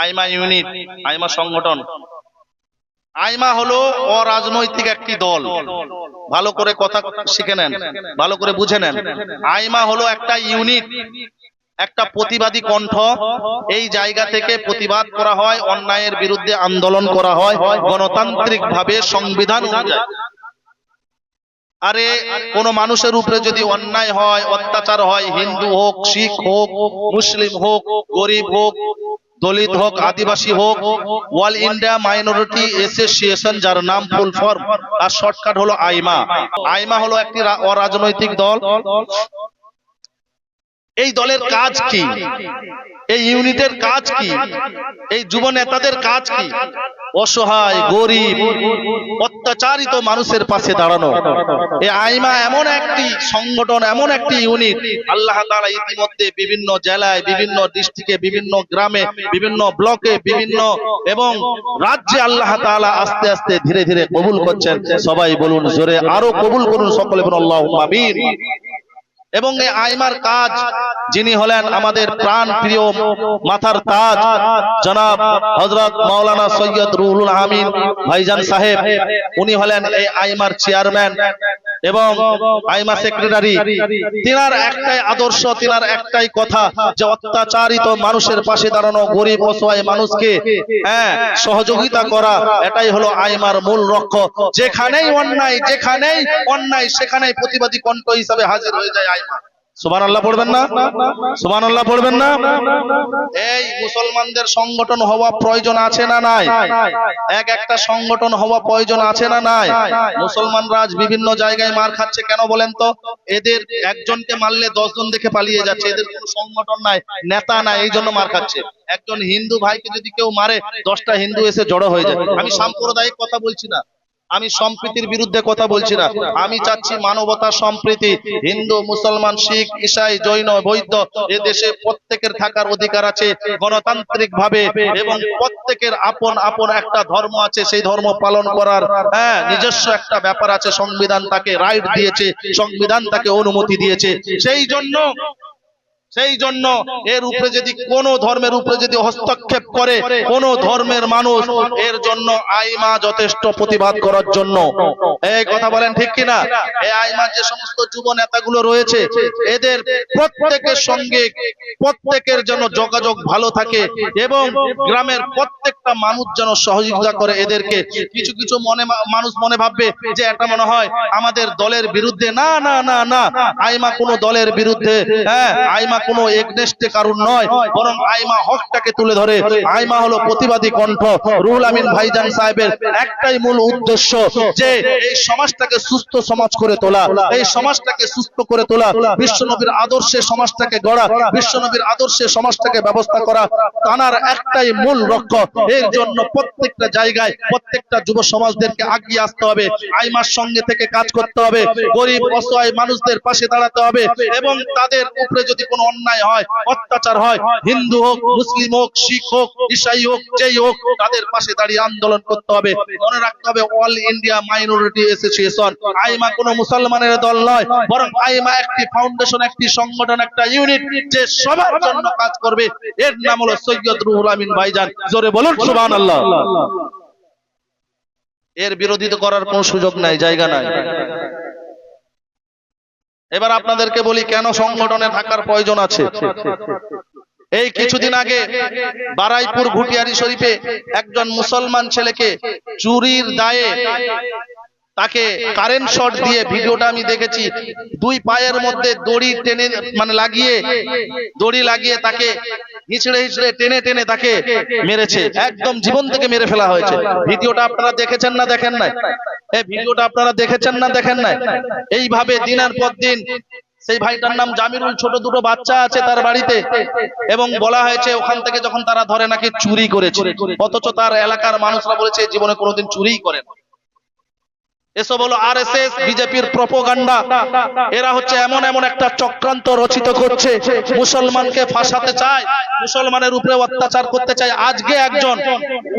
আইমা unit, আইমা সংগঠন। আইমা হলো অরাজনৈতিক একটি দল। ভালো করে কথা শিখে নেন, ভালো করে বুঝে নেন। আইমা হলো একটা ইউনিট, একটা প্রতিবাদী কণ্ঠ। এই জায়গা থেকে প্রতিবাদ করা হয়, অন্যায়ের বিরুদ্ধে আন্দোলন করা হয় গণতান্ত্রিক ভাবে সংবিধান অনুযায়ী। আরে কোন মানুষের উপরে যদি অন্যায় হয়, অত্যাচার হয়, হিন্দু হোক, শিখ হোক, মুসলিম হোক, গরিব হোক, দলিত হোক, আদিবাসী হোক, অল ইন্ডিয়া মাইনরিটি অ্যাসোসিয়েশন, যার নাম ফুল ফর্ম আর শর্টকাট হলো আইমা। আইমা হলো একটি অরাজনৈতিক দল। এই দলের কাজ কি? এই ইউনিটের কাজ কি? এই যুব নেতাদের কাজ কি? অসহায়, গরিব, অত্যাচারিত মানুষের পাশে দাঁড়ানো। এই আইমা এমন একটি সংগঠন, এমন একটি ইউনিট, আল্লাহ তাআলা ইতিমধ্যে বিভিন্ন জেলায়, বিভিন্ন ডিস্ট্রিক্টে, বিভিন্ন গ্রামে, বিভিন্ন ব্লকে, বিভিন্ন এবং রাজ্যে আল্লাহ তাআলা আস্তে আস্তে ধীরে ধীরে কবুল করছেন। সবাই বলুন জোরে, আরো কবুল করুন সকলে বলুন আল্লাহুম্মা আমিন। এবং এই আইমার কাজ, যিনি হলেন আমাদের প্রাণ প্রিয় মাথার তাজ জনাব হযরত মাওলানা সৈয়দ রুহুল আমিন ভাইজান সাহেব, উনি হলেন এই আইমার চেয়ারম্যান এবং আইমা সেক্রেটারি। তিনার একটাই আদর্শ, তিনার একটাই কথা, যে অত্যাচারিত মানুষের পাশে দাঁড়ানো, গরিব অসহায় মানুষকে সহযোগিতা করা, এটাই হলো আইমার মূল লক্ষ্য। যেখানেই অন্যায় সেখানেই প্রতিবাদী কণ্ঠ হিসাবে হাজির হয়ে যায় আইমা। সুবহানাল্লাহ পড়বেন না? সুবহানাল্লাহ পড়বেন না? এই মুসলমানদের সংগঠন হওয়া প্রয়োজন আছে না নাই? একটা সংগঠন হওয়া প্রয়োজন আছে না নাই? মুসলমানরা আজ বিভিন্ন জায়গায় মার খাচ্ছে, কেন বলেন তো? এদের একজনকে মারলে 10 জন দেখে পালিয়ে যাচ্ছে, এদের কোনো সংগঠন নাই, নেতা নাই, এই জন্য মার খাচ্ছে। একজন হিন্দু ভাইকে যদি কেউ মারে, 10টা হিন্দু এসে জড়ো হয়ে যায়। আমি সাম্প্রদায়িক কথা বলছি না, আমি সম্প্রীতির বিরুদ্ধে কথা বলছি না, আমি চাচ্ছি মানবতা, সম্প্রীতি। হিন্দু, মুসলমান, শিখ, ঈসাই, জৈন, বৌদ্ধ, এ দেশে প্রত্যেকের থাকার অধিকার আছে গণতান্ত্রিক ভাবে, এবং প্রত্যেকের আপন আপন একটা ধর্ম আছে, সেই ধর্ম পালন করার নিজস্ব একটা ব্যাপার আছে। সংবিধান তাকে রাইট দিয়েছে, সংবিধান তাকে অনুমতি দিয়েছে। সেই জন্য এর উপরে যদি কোন ধর্মের উপরে যদি হস্তক্ষেপ করে কোন ধর্মের মানুষ, এর জন্য আইমা যথেষ্ট প্রতিবাদ করার জন্য। এই কথা বলেন ঠিক কিনা? এই আইমার যে সমস্ত যুব নেতাগুলো রয়েছে, এদের প্রত্যেকের সঙ্গে প্রত্যেকের জন্য যোগাযোগ ভালো থাকে এবং গ্রামের প্রত্যেকটা মানুষ যেন সহযোগিতা করে এদেরকে। কিছু কিছু মানুষ মনে ভাববে যে এটা মনে হয় আমাদের দলের বিরুদ্ধে। না না না না, আইমা কোনো দলের বিরুদ্ধে, আইমা কোনো এগনেস্টে কারণ নয়, বরং আইমা হকটাকে তুলে ধরে। আইমা হলো প্রতিবাদী কণ্ঠ। রুহুল আমিন ভাইজান সাহেবের একটাই মূল উদ্দেশ্য, যে এই সমাজটাকে সুস্থ সমাজ করে তোলা, এই সমাজটাকে সুস্থ করে তোলা, বিশ্বনবীর আদর্শে সমাজটাকে গড়া, বিশ্বনবীর আদর্শে সমাজটাকে ব্যবস্থা করা, তানার একটাই মূল লক্ষ্য। এর জন্য প্রত্যেকটা জায়গায় প্রত্যেকটা যুব সমাজদেরকে এগিয়ে আসতে হবে, আইমার সঙ্গে থেকে কাজ করতে হবে, গরিব অসহায় মানুষদের পাশে দাঁড়াতে হবে, এবং তাদের উপরে যদি কোনো অন্যায় হয়, অত্যাচার হয়, হিন্দু হোক, মুসলিম হোক, শিখ হোক, ঈসাই হোক, যেই হোক, তাদের পাশে দাঁড়িয়ে আন্দোলন করতে হবে। মনে রাখতে হবে, অল ইন্ডিয়া মাইনরিটি অ্যাসোসিয়েশন, আইমা কোনো মুসলমানের দল নয়, বরং আইমা একটি ফাউন্ডেশন, একটি সংগঠন, একটা ইউনিট, যে সবার জন্য কাজ করবে। এর নাম হলো সৈয়দ রুহুল আমিন ভাইজান। জোরে বলুন সুবহানাল্লাহ। এর বিরোধিতা করার কোনো সুযোগ নাই, জায়গা নাই। এবার আপনাদেরকে বলি কেন সংগঠনে থাকার প্রয়োজন আছে। এই কিছুদিন আগে বারাইপুর ঘুটিয়ারি শরীফে একজন মুসলমান ছেলেকে চুরির দায়ে তাকে কারেন্ট শট দিয়ে, ভিডিওটা আমি দেখেছি, 2 পায়ের মধ্যে দড়ি টেনে দড়ি লাগিয়ে তাকে হিচড়ে হিচড়ে টেনে টেনে তাকে মেরেছে, একদম জীবন থেকে মেরে ফেলা হয়েছে। ভিডিওটা আপনারা দেখেছেন না দেখেন নাই? এই ভিডিওটা আপনারা দেখেছেন না দেখেন নাই? এইভাবে দিনের পর দিন সেই ভাইটার নাম জামিরুল, ছোট 2টো বাচ্চা আছে তার বাড়িতে, এবং বলা হয়েছে ওখান থেকে যখন তারা ধরে নাকি চুরি করেছে, অথচ তার এলাকার মানুষরা বলেছে জীবনে কোনোদিন চুরিই করে না। এসব হলো আরএসএস বিজেপির প্রপোগান্ডা। এরা হচ্ছে এমন এমন একটা চক্রান্ত রচিত করছে, মুসলমানকে ফাঁসাতে চায়, মুসলমানের উপরে অত্যাচার করতে চায়। আজকে একজন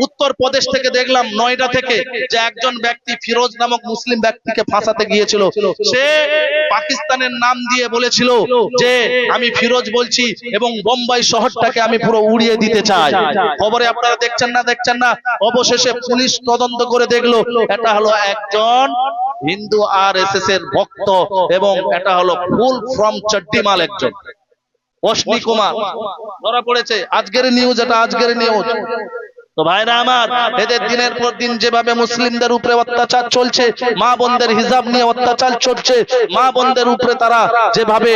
উত্তরপ্রদেশ থেকে দেখলাম, নয়ডা থেকে, যে একজন ব্যক্তি ফিরোজ নামক মুসলিম ব্যক্তিকে ফাঁসাতে গিয়েছিল। সে পাকিস্তানের নাম দিয়ে বলেছিল যে আমি ফিরোজ বলছি এবং বোম্বাই শহরটাকে আমি পুরো উড়িয়ে দিতে চাই। খবরে আপনারা দেখছেন না, অবশেষে পুলিশ তদন্ত করে দেখলো এটা হলো একজন হিন্দু আরএসএস এর ভক্ত এবং এটা হলো ফুল ফ্রম চড্ডিমাল একজন অশ্বিনী কুমার ধরা পড়েছে। আজকের নিউজ, এটা আজকের নিউজ। তো ভাইরা আমার, এদের দিনের পর দিন যেভাবে মুসলিমদের উপরে অত্যাচার চলছে, মা বোনদের হিজাব নিয়ে অত্যাচার চলছে, মা বোনদের উপরে তারা যেভাবে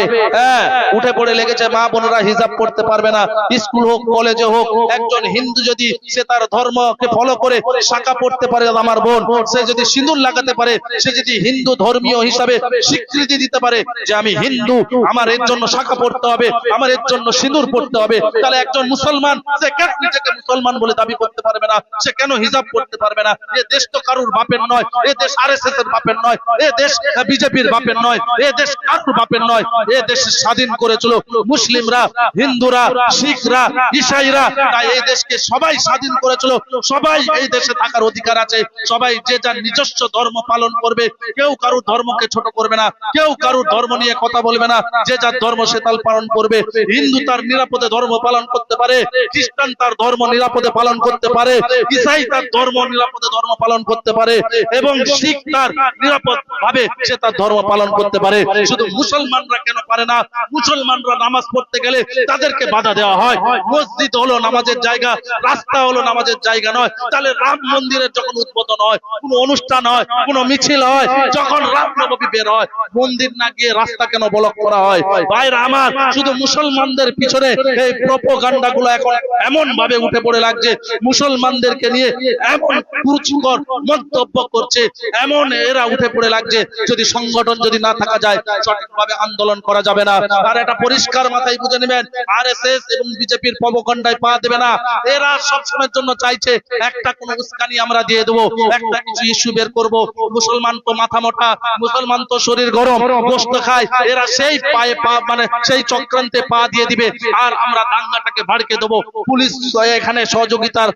উঠে পড়ে লেগেছে, মা বোনেরা হিজাব পড়তে পারবে না। স্কুল হোক, কলেজে হোক, একজন হিন্দু যদি সে তার ধর্মকে ফলো করে শাখা পড়তে পারে, আমার বোন, সে যদি সিঁদুর লাগাতে পারে, সে যদি হিন্দু ধর্মীয় হিসাবে স্বীকৃতি দিতে পারে যে আমি হিন্দু, আমার এর জন্য শাখা পড়তে হবে, আমার এর জন্য সিঁদুর পড়তে হবে, তাহলে একজন মুসলমান সে কেন নিজেকে মুসলমান বলে দাবি করতে পারবে না? সে কেন হিজাব পড়তে পারবে না? এ দেশ তো কারুর বাপের নয়, এ দেশ আরএসএস এর বাপের নয়, এ দেশ বিজেপির বাপের নয়, এ দেশ কারুর বাপের নয়। এ দেশ স্বাধীন করেছিল মুসলিমরা, হিন্দুরা, শিখরা, ঈসাইরা। তাই এই দেশকে সবাই স্বাধীন করেছিল, সবাই এই দেশে থাকার অধিকার আছে। সবাই যে যার নিজস্ব ধর্ম পালন করবে, কেউ কারুর ধর্মকে ছোট করবে না, কেউ কারুর ধর্ম নিয়ে কথা বলবে না। যে যার ধর্ম সে তার পালন করবে। হিন্দু তার নিরাপদে ধর্ম পালন করতে পারে, খ্রিস্টান তার ধর্ম নিরাপদে পালন করতে পারে, ঈসাই তার ধর্ম নিরাপদে ধর্ম পালন করতে পারে এবং শিখ তার নিরাপদ ভাবে সে তার ধর্ম পালন করতে পারে। শুধু মুসলমানরা কেন পারে না? মুসলমানরা নামাজ পড়তে গেলে তাদেরকে বাধা দেওয়া হয়। মসজিদ হলো নামাজের জায়গা, রাস্তা হলো নামাজের জায়গা নয়। তাহলে রাম মন্দিরের যখন উদ্বোধন হয়, কোনো অনুষ্ঠান হয়, কোনো মিছিল হয়, যখন রামনবমী বের হয়, মন্দির না গিয়ে রাস্তা কেন ব্লক করা হয়? ভাইরা আমার, শুধু মুসলমানদের পিছনে এই প্রোপাগান্ডা গুলো এখন এমন ভাবে উঠে পড়ে লাগছে, মুসলমানদেরকে নিয়ে এমন কুরুচিকর মন্তব্য করছে, এমন এরা উঠে পড়ে লাগছে। যদি সংগঠন যদি না থাকা যায়, সঠিকভাবে আন্দোলন করা যাবে না। আর এটা পরিষ্কার মাথায় বুঝে নেবেন, আরএসএস এবং বিজেপির প্রবকাণ্ডায় পা দেবে না। এরা সবসময়ের জন্য চাইছে একটা কোন উস্কানি আমরা দিয়ে দেবো, একটা কিছু ইস্যু বের করব। মুসলমান তো মাথা মোটা, মুসলমান তো শরীর গরম, গোশত খায়। এরা সেই পায়ে পা, মানে সেই চক্রান্তে পা দিয়ে দিবে, আর আমরা দাঙ্গাটাকে ভাড়কে দেবো। পুলিশ এখানে সহযোগিতার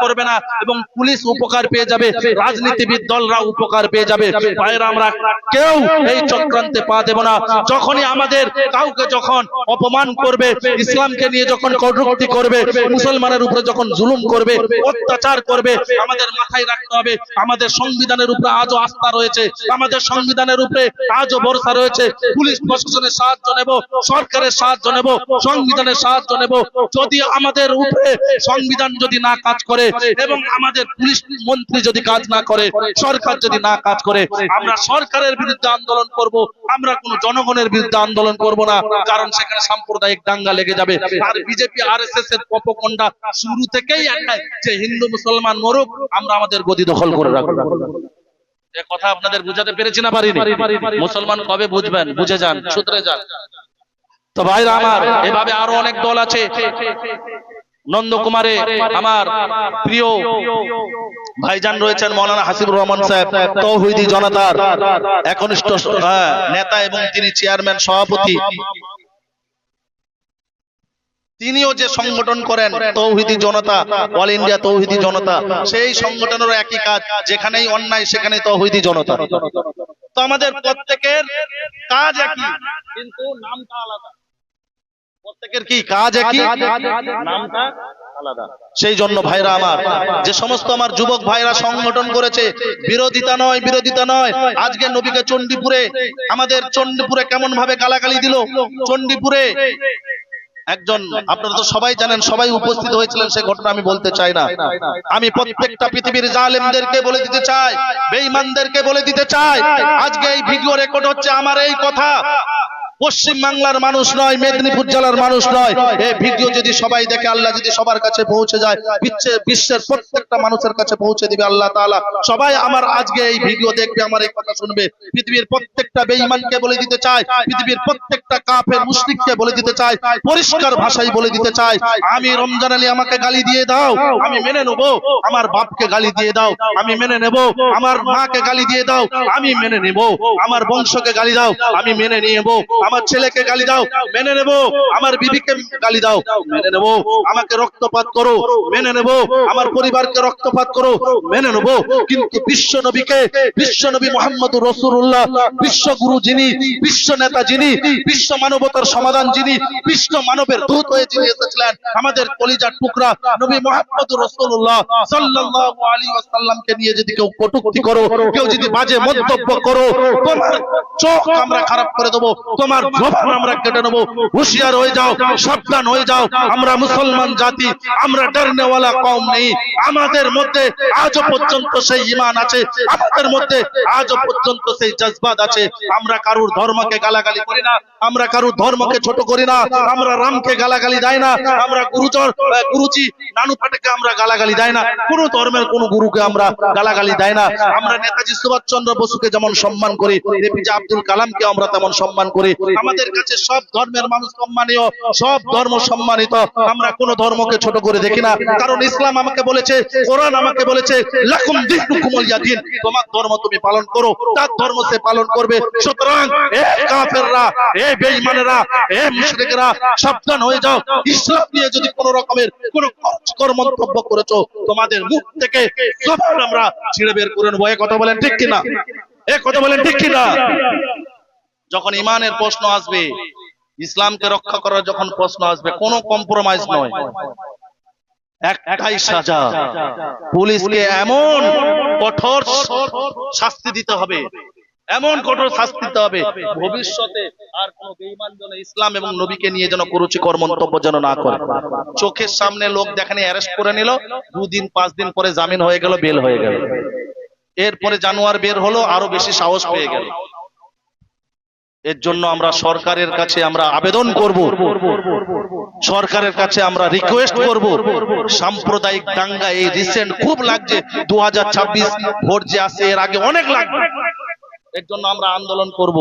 করবে না এবং পুলিশ উপকার পেয়ে যাবে, রাজনীতিবিদ দলরা উপকার পেয়ে যাবে। ভাইরা, আমরা কেউ এই চক্রান্তে পা দেব না। যখনই আমাদের কাউকে যখন অপমান করবে, ইসলামকে নিয়ে যখন কটূক্তি করবে, মুসলমানের উপরে যখন জুলুম করবে, অত্যাচার করবে, আমাদের মাথায় রাখতে হবে আমাদের সংবিধানের উপরে আজও আস্থা রয়েছে, আমাদের সংবিধানের উপরে আজও ভরসা রয়েছে। পুলিশ প্রশাসনের সাহায্য নেব, সরকারের সাহায্য নেব, সংবিধানের সাহায্য নেব। যদি আমাদের উপরে সংবিধান যদি না কাজ করে এবং আমাদের পুলিশ মন্ত্রী যদি কাজ না করে, সরকার যদি না কাজ করে, আমরা সরকারের বিরুদ্ধে আন্দোলন করব, আমরা কোনো জনগণের বিরুদ্ধে আন্দোলন করব না। কারণ সেখানে সাম্প্রদায়িক দাঙ্গা লেগে যাবে। আর বিজেপি আরএসএস এর প্রপোগান্ডা শুরু থেকেই একটাই, যে হিন্দু মুসলমান মরুক, আমরা আমাদের গদি দখল করে রাখব। এই কথা আপনাদের বুঝাতে পেরেছি না পারিনি? মুসলমান কবে বুঝবেন? বুঝে যান, শুধরে যান। তো ভাইরা আমার, এভাবে আরো অনেক দল আছে। নন্দকুমারে আমার প্রিয় ভাইজান রয়েছেন মৌলানা হাসিবুর রহমান সাহেব, তৌহিদি জনতার একনিষ্ঠ নেতা এবং তিনি চেয়ারম্যান সভাপতি। তিনিও যে সংগঠন করেন তৌহিদি জনতা, অল ইন্ডিয়া তৌহিদি জনতা, সেই সংগঠনেরও একই কাজ, যেখানেই অন্যায় সেখানেই তৌহিদি জনতা। তো আমাদের প্রত্যেকের কাজ একই, কিন্তু নামটা আলাদা। প্রত্যেকের কি কাজ একই, নামটা আলাদা। সেই জন্য ভাইরা আমার, যে সমস্ত আমার যুবক ভাইরা সংগঠন করেছে, বিরোধিতা নয়, বিরোধিতা নয়। আজকে নবীকে চণ্ডীপুরে, আমাদের চণ্ডীপুরে কেমন ভাবে গালাগালি দিল। চণ্ডীপুরে একজন, আপনারা তো সবাই জানেন, সবাই উপস্থিত হয়েছিলেন, সে ঘটনা আমি বলতে চাই না। আমি প্রত্যেকটা পৃথিবীর জালেমদেরকে বলে দিতে চাই, বেঈমানদেরকে বলে দিতে চাই, আজকে এই ভিডিও রেকর্ড হচ্ছে আমার এই কথা। পশ্চিম বাংলার মানুষ নয়, মেদিনীপুর জেলার মানুষ নয়। এই ভিডিও যদি সবাই দেখে, আল্লাহ যদি সবার কাছে পৌঁছে যায়, বিশ্বের প্রত্যেকটা মানুষের কাছে পৌঁছে দিবে আল্লাহ তাআলা। সবাই আমার আজকে এই ভিডিও দেখবে, আমার এই কথা শুনবে। পৃথিবীর প্রত্যেকটা বেঈমানকে বলে দিতে চাই, পৃথিবীর প্রত্যেকটা কাফের মুশরিককে বলে দিতে চাই, পরিষ্কার ভাষায় বলে দিতে চাই, আমি রমজান আলী আমাকে গালি দিয়ে দাও, আমি মেনে নেব। আমার বাপকে গালি দিয়ে দাও, আমি মেনে নেব। আমার মাকে গালি দিয়ে দাও, আমি মেনে নেব। আমার বংশকে গালি দাও, আমি মেনে নেব। আমার ছেলেকে গালি দাও, মেনে নেব। আমার বিবিকে গালি দাও, মেনে নেব। আমাকে রক্তপাত করো, মেনে নেব। আমার পরিবারকে রক্তপাত করো, মেনে নেব। কিন্তু বিশ্ব নবীকে, বিশ্ব নবী মুহাম্মদুর রাসূলুল্লাহ, বিশ্বগুরু যিনি, বিশ্ব নেতা যিনি, বিশ্ব মানবতার সমাধান যিনি, বিশ্ব মানবের দূত হয়ে যিনি এসেছিলেন, আমাদের কলিজার টুকরা নবী মুহাম্মদুর রাসূলুল্লাহ সাল্লাল্লাহু আলাইহি ওয়াসাল্লামকে নিয়ে যদি কেউ কটূক্তি করো, কেউ যদি বাজে মন্তব্য করো, তোমার চোখ আমরা খারাপ করে দেবো, তোমার জবান আমরা কেটে নেবো। হুঁশিয়ার হয়ে যাও, সাবধান হয়ে যাও। আমরা মুসলমান জাতি, আমরা ডরনেওয়ালা কওম নেই। আমাদের মধ্যে আজও পর্যন্ত সেই ঈমান আছে, আমাদের মধ্যে আজও পর্যন্ত সেই জজবাত আছে। আমরা কারুর ধর্মকে গালাগালি করি না, আমরা কারুর ধর্মকে ছোট করি না, আমরা রামকে গালাগালি দেয় না, আমরা গুরুজি নানু পাটেকে আমরা গালাগালি দেয় না, কোন ধর্মের কোন গুরুকে আমরা গালাগালি দেয় না। আমরা নেতাজি সুভাষচন্দ্র বসুকে যেমন সম্মান করি, এপিজে আব্দুল কালামকে আমরা তেমন সম্মান করি। আমাদের কাছে সব ধর্মের মানুষ সম্মানীয়, সব ধর্ম সম্মানিত। আমরা কোন ধর্মকে ছোট করে দেখি না, কারণ ইসলাম আমাকে বলেছে, কোরআন আমাকে বলেছে, লাকুম দীনুকুম ওয়ালিয়া দীন, তোমার ধর্ম তুমি পালন করো, তার ধর্ম সে পালন করবে। সুতরাং এ কাফেররা, এ বেঈমানেরা, এ মুশরিকরা, সাবধান হয়ে যাও। ইসলাম নিয়ে যদি কোন রকমের কোন কর মন্তব্য করেছো, তোমাদের মুখ থেকে জবান আমরা ছিঁড়ে বের করে নেবো। এ কথা বলেন ঠিক কিনা? এ কথা বলেন ঠিক কিনা? যখন ঈমানের প্রশ্ন আসবে, ইসলামকে রক্ষা করার যখন প্রশ্ন আসবে, কোনো কম্প্রোমাইজ নয়, একটাই সাজা। পুলিশকে এমন কঠোর শাস্তি দিতে হবে, এমন কঠোর শাস্তি দিতে হবে, ভবিষ্যতে আর কোন বেঈমান যেন ইসলাম এবং নবীকে নিয়ে যেন কুরুচিকর মন্তব্য যেন না করে। চোখের সামনে লোক দেখানি অ্যারেস্ট করে নিল, 2 দিন 5 দিন পরে জামিন হয়ে গেল, বেল হয়ে গেল, এরপরে জানোয়ার বের হলো, আরো বেশি সাহস পেয়ে গেল। এর জন্য আমরা সরকারের কাছে আমরা আবেদন করব, সরকারের কাছে আমরা রিকোয়েস্ট করব, সাম্প্রদায়িক দাঙ্গা এই রিসেন্ট খুব লাগছে, 2026 ভোট যে আসে এর আগে অনেক লাগবে, এর জন্য আমরা আন্দোলন করব।